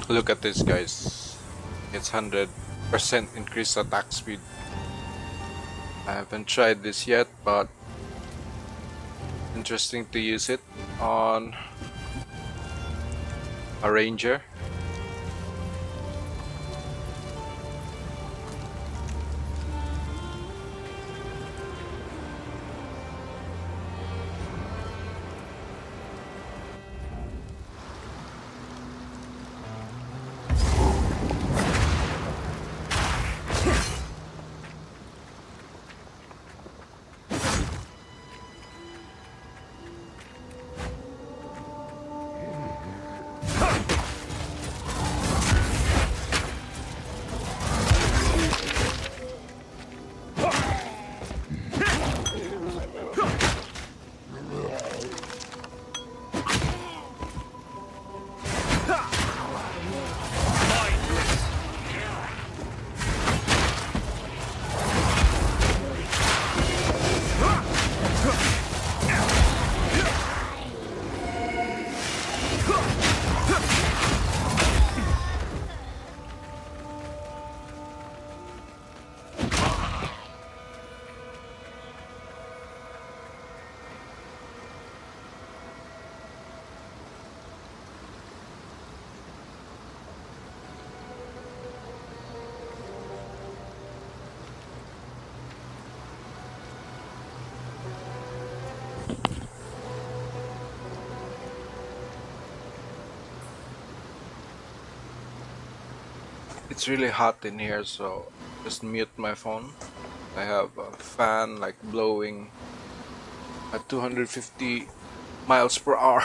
Look at this, guys. It's 100% increased attack speed. I haven't tried this yet, but interesting to use it on a ranger. It's really hot in here, so just mute my phone. I have a fan like blowing at 250 miles per hour.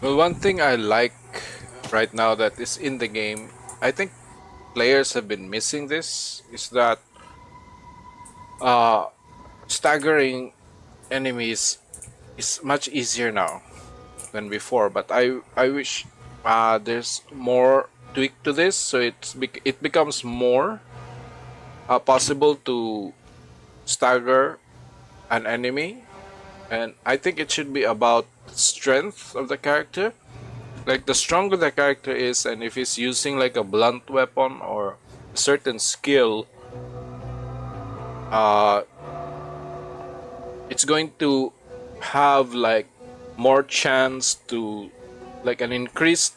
Well, one thing I like right now that is in the game, I think players have been missing this, is that uh, staggering enemies is much easier now than before. But I wish there's more tweak to this, so it becomes more possible to stagger an enemy, and I think it should be about strength of the character. Like the stronger the character is, and if he's using like a blunt weapon or a certain skill, it's going to have like more chance to like an increased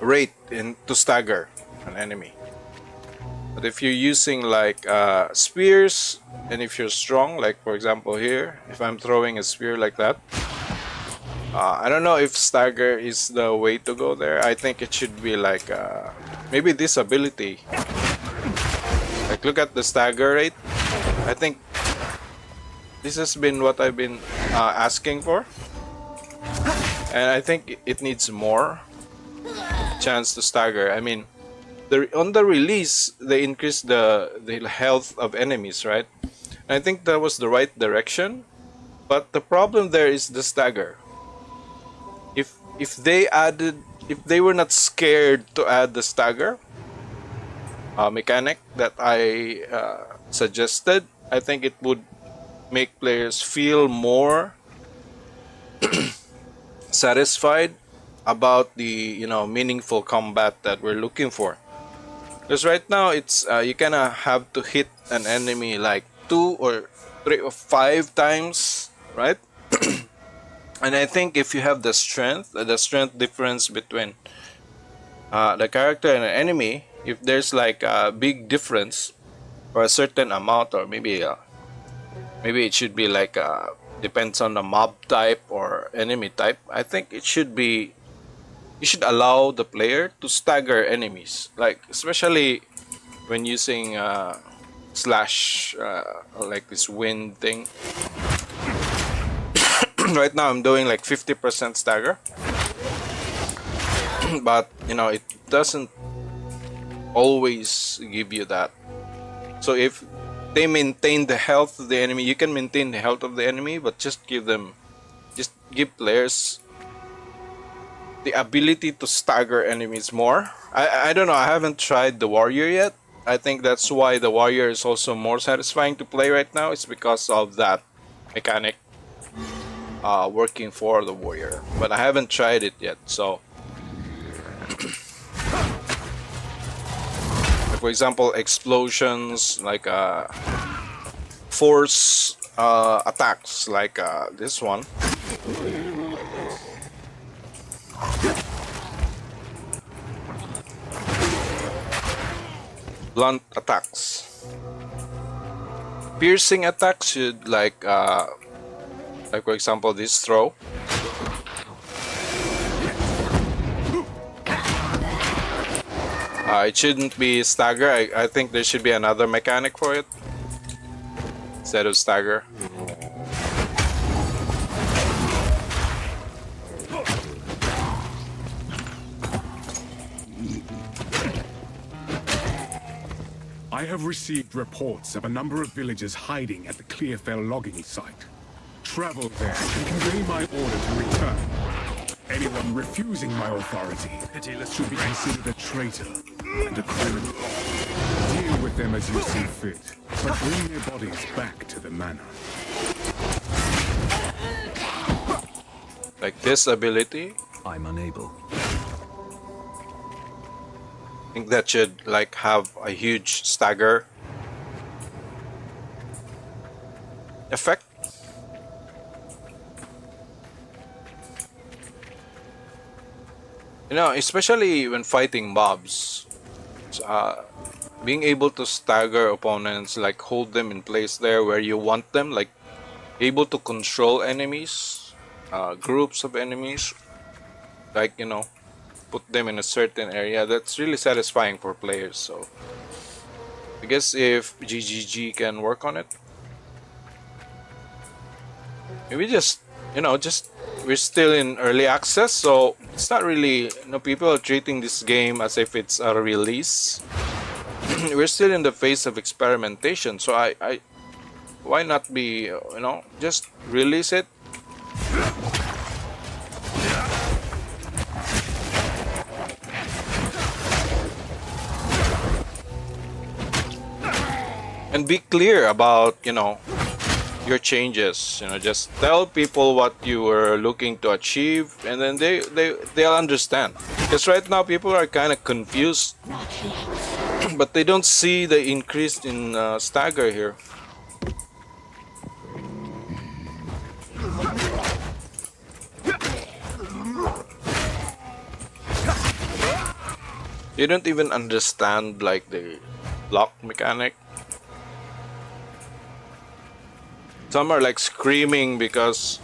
rate in to stagger an enemy. But if you're using like spears, and if you're strong, like for example here, if I'm throwing a spear like that, I don't know if stagger is the way to go there. I think it should be like maybe this ability. Like look at the stagger rate. I think this has been what I've been asking for, and I think it needs more chance to stagger. I mean, on the release they increased the health of enemies, right? And I think that was the right direction, but the problem there is the stagger. If they were not scared to add the stagger mechanic that I suggested, I think it would make players feel more satisfied about the meaningful combat that we're looking for. Because right now it's you kind of have to hit an enemy like 2 or 3 or 5 times, right? And I think if you have the strength difference between the character and the enemy, if there's like a big difference or a certain amount, or maybe it should be like depends on the mob type or enemy type, I think it should be, you should allow the player to stagger enemies, like especially when using slash like this wind thing. Right now I'm doing like 50% stagger, but it doesn't always give you that. So if they maintain the health of the enemy, you can maintain the health of the enemy, but just give players the ability to stagger enemies more. I don't know, I haven't tried the warrior yet. I think that's why the warrior is also more satisfying to play right now. It's because of that mechanic working for the warrior, but I haven't tried it yet. So for example, explosions, like force attacks, like this one. Blunt attacks. Piercing attacks should like for example this throw. It shouldn't be stagger. I think there should be another mechanic for it instead of stagger. I have received reports of a number of villagers hiding at the Clearfell logging site. Travel there and convey my order to return. Anyone refusing my authority should be considered a traitor and a criminal. Deal with them as you see fit, but bring their bodies back to the manor. Like this ability, I'm unable. I think that should like have a huge stagger effect. Especially when fighting mobs, being able to stagger opponents, like hold them in place there where you want them, like able to control enemies, groups of enemies, like put them in a certain area. That's really satisfying for players. So I guess if GGG can work on it, maybe just we're still in early access, so it's not really, people are treating this game as if it's a release. We're still in the phase of experimentation, so I why not be, just release it. And be clear about, your changes. You know, just tell people what you were looking to achieve, and then they'll understand. Because right now people are kind of confused, but they don't see the increase in stagger here. You don't even understand like the lock mechanic. Some are like screaming because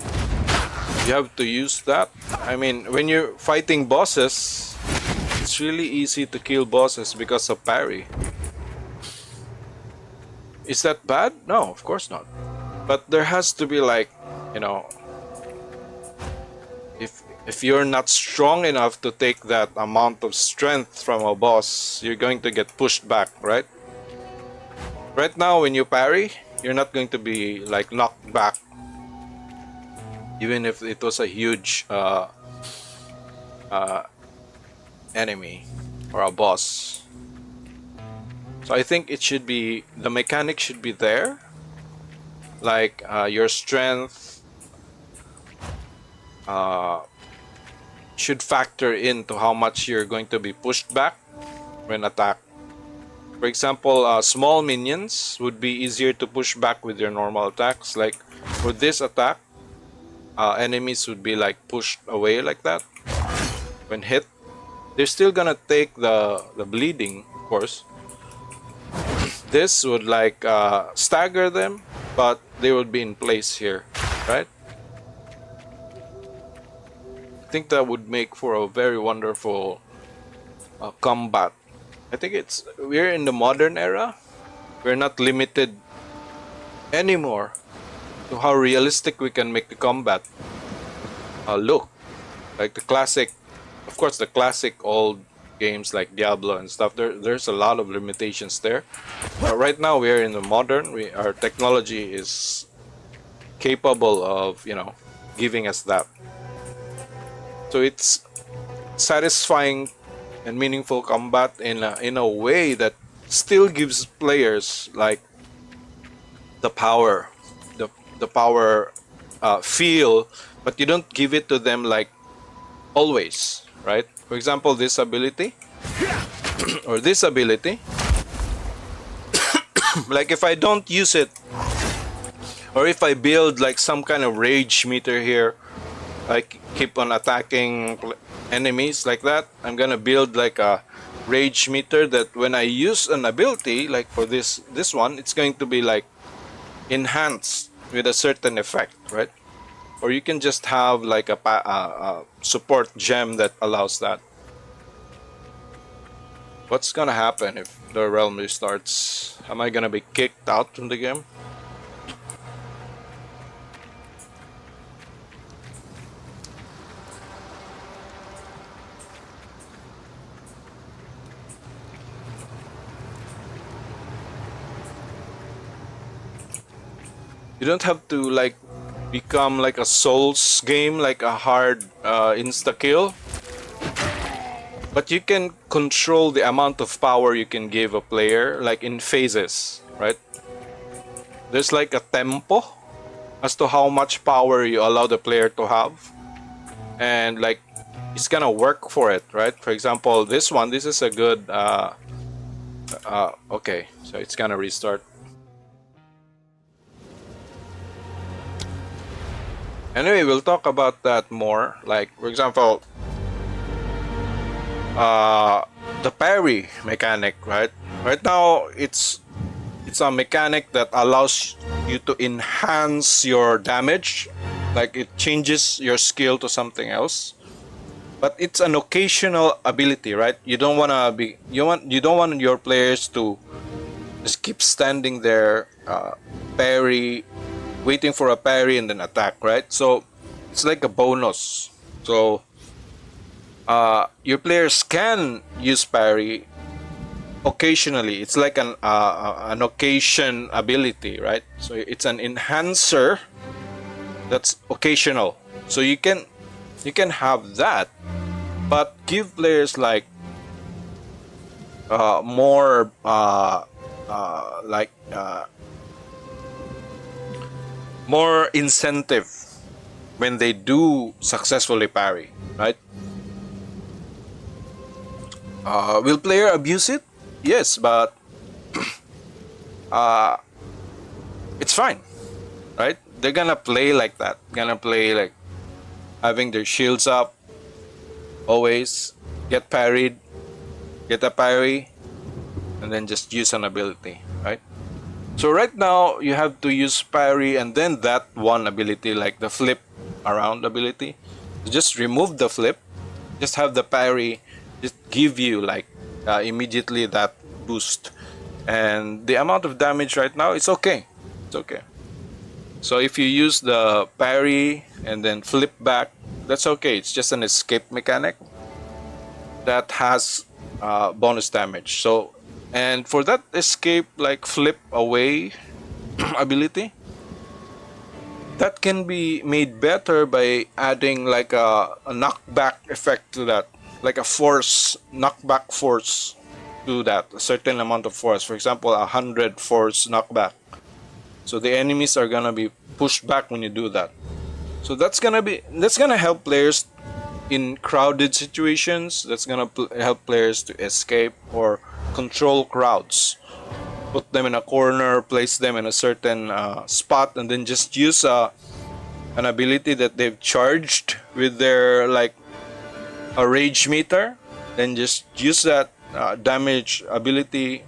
you have to use that. I mean, when you're fighting bosses, it's really easy to kill bosses because of parry. Is that bad? No, of course not. But there has to be like, you know, if you're not strong enough to take that amount of strength from a boss, you're going to get pushed back, right? Right now, when you parry, you're not going to be like knocked back, even if it was a huge enemy or a boss. So I think it should be, the mechanic should be there, like your strength should factor into how much you're going to be pushed back when attacked. For example, small minions would be easier to push back with your normal attacks. Like for this attack, enemies would be like pushed away like that when hit. They're still gonna take the bleeding, of course. This would like stagger them, but they would be in place here, right? I think that would make for a very wonderful combat. I think we're in the modern era. We're not limited anymore to how realistic we can make the combat look. Like the classic, of course, the classic old games like Diablo and stuff. There's a lot of limitations there. But right now we are in the modern. Our technology is capable of, you know, giving us that. So it's satisfying and meaningful combat in a way that still gives players like the power, the power feel, but you don't give it to them like always, right? For example, this ability or this ability, like if I don't use it, or if I build like some kind of rage meter here, like keep on attacking enemies like that, I'm gonna build like a rage meter that when I use an ability, like for this one, it's going to be like enhanced with a certain effect, right? Or you can just have like a support gem that allows that. What's gonna happen if the realm restarts? Am I gonna be kicked out from the game? You don't have to like become like a Souls game, like a hard insta kill, but you can control the amount of power you can give a player, like in phases, right? There's like a tempo as to how much power you allow the player to have, and like it's gonna work for it, right? For example, this is a good okay, so it's gonna restart. Anyway, we'll talk about that more. Like, for example, the parry mechanic, right? Right now, it's a mechanic that allows you to enhance your damage. Like, it changes your skill to something else. But it's an occasional ability, right? You don't want your players to just keep standing there, parry, waiting for a parry and then attack, right? So it's like a bonus. So your players can use parry occasionally. It's like an occasion ability, right? So it's an enhancer that's occasional. So you can have that, but give players like more more incentive when they do successfully parry, right? Will player abuse it? Yes, but it's fine, right? They're gonna play like that. Gonna play like having their shields up, always get parried, get a parry, and then just use an ability, right? So right now you have to use parry and then that one ability, like the flip around ability. Just remove the flip, just have the parry, just give you like immediately that boost. And the amount of damage right now, it's okay. It's okay. So if you use the parry and then flip back, that's okay. It's just an escape mechanic that has bonus damage. So, and for that escape, like flip away ability, that can be made better by adding like a knockback effect to that, like a force, knockback force to that, a certain amount of force. For example, 100 force knockback. So the enemies are gonna be pushed back when you do that. So that's gonna help players in crowded situations. That's gonna help players to escape or control crowds. Put them in a corner, place them in a certain spot, and then just use an ability that they've charged with their like a rage meter. Then just use that damage ability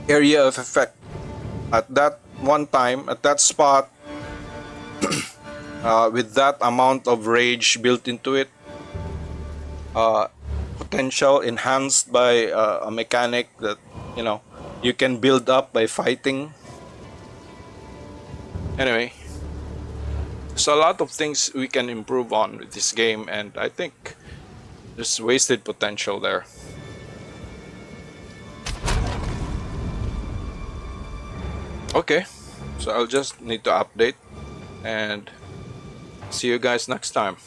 area of effect at that one time, at that spot, with that amount of rage built into it, potential enhanced by a mechanic that you can build up by fighting. Anyway, there's a lot of things we can improve on with this game, and I think there's wasted potential there. Okay, so I'll just need to update and see you guys next time.